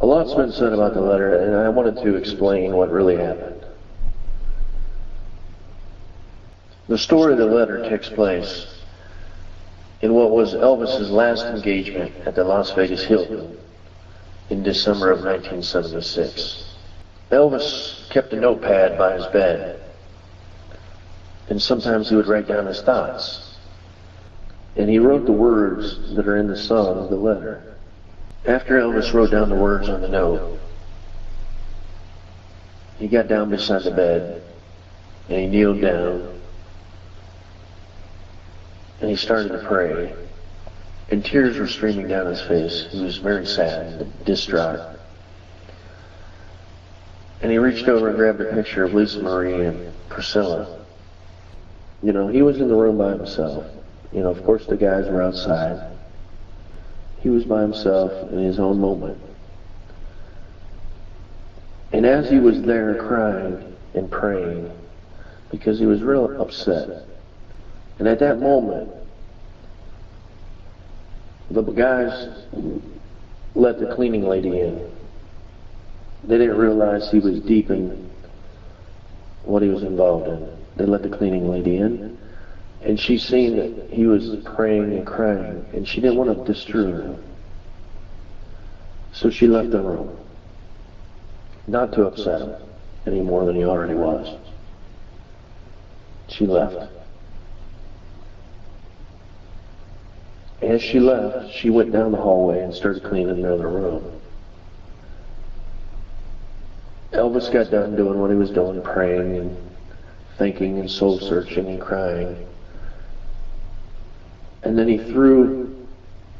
A lot's been said about the letter, and I wanted to explain what really happened. The story of the letter takes place in what was Elvis's last engagement at the Las Vegas Hilton in December of 1976. Elvis kept a notepad by his bed, and sometimes he would write down his thoughts. And he wrote the words that are in the song of the letter. After Elvis wrote down the words on the note, he got down beside the bed, and he kneeled down, and he started to pray, and tears were streaming down his face. He was very sad and distraught. And he reached over and grabbed a picture of Lisa Marie and Priscilla. You know, he was in the room by himself. You know, of course the guys were outside. He was by himself in his own moment. And as he was there crying and praying, because he was real upset, and at that moment, the guys let the cleaning lady in. They didn't realize he was deep in what he was involved in. They let the cleaning lady in, and she seen that he was praying and crying, and she didn't want to disturb him. So she left the room, not to upset him any more than he already was. She left. As she left, she went down the hallway and started cleaning another room. Elvis got done doing what he was doing, praying and thinking and soul searching and crying. And then he threw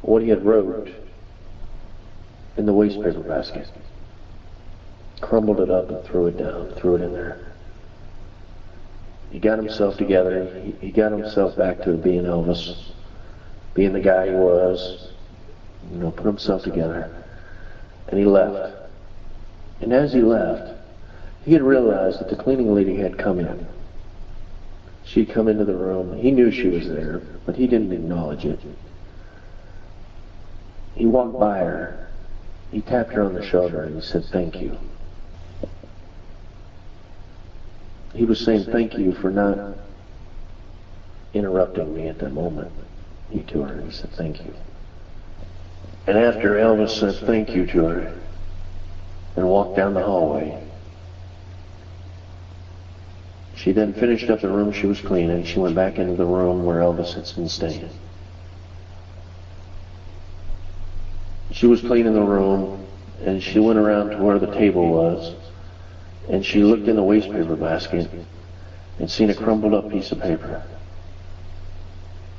what he had wrote in the waste paper basket. Crumbled it up and threw it down, threw it in there. He got himself together. He got himself back to being Elvis, being the guy he was, you know, put himself together. And he left. And as he left, he had realized that the cleaning lady had come in. She'd come into the room. He knew she was there, but he didn't acknowledge it. He walked by her. He tapped her on the shoulder and he said, "Thank you." He was saying thank you for not interrupting me at that moment. He to her and he said thank you. And after Elvis said thank you to her and walked down the hallway, she then finished up the room she was cleaning. She went back into the room where Elvis had been staying. She was cleaning the room, and she went around to where the table was, and she looked in the waste paper basket and seen a crumbled up piece of paper.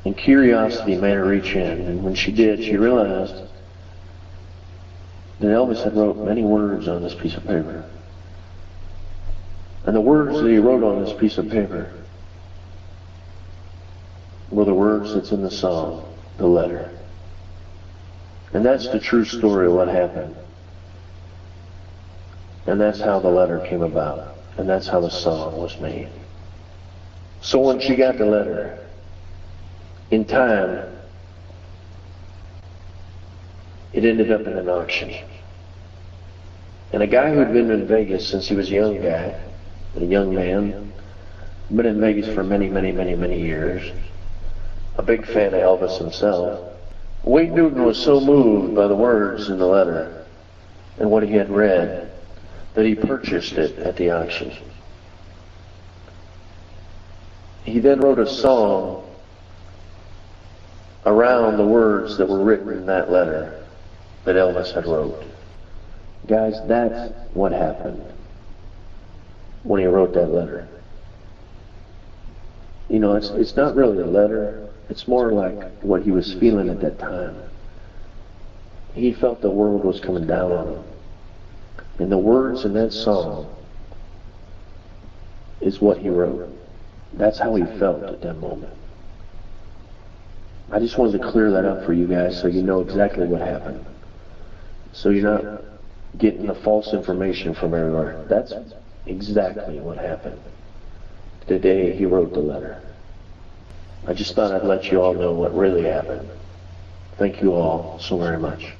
And curiosity made her reach in, and when she did, she realized that Elvis had wrote many words on this piece of paper. And the words that he wrote on this piece of paper were the words that's in the song, the letter. And that's the true story of what happened. And that's how the letter came about. And that's how the song was made. So when she got the letter, in time, it ended up in an auction. And a guy who'd been in Vegas since he was a young man, been in Vegas for many, many, many, many years, a big fan of Elvis himself, Wade Newton was so moved by the words in the letter and what he had read that he purchased it at the auction. He then wrote a song around the words that were written in that letter that Elvis had wrote. Guys, that's what happened when he wrote that letter. You know, it's not really a letter. It's more like what he was feeling at that time. He felt the world was coming down on him. And the words in that song is what he wrote. That's how he felt at that moment. I just wanted to clear that up for you guys so you know exactly what happened. So you're not getting the false information from everywhere. That's exactly what happened the day he wrote the letter. I just thought I'd let you all know what really happened. Thank you all so very much.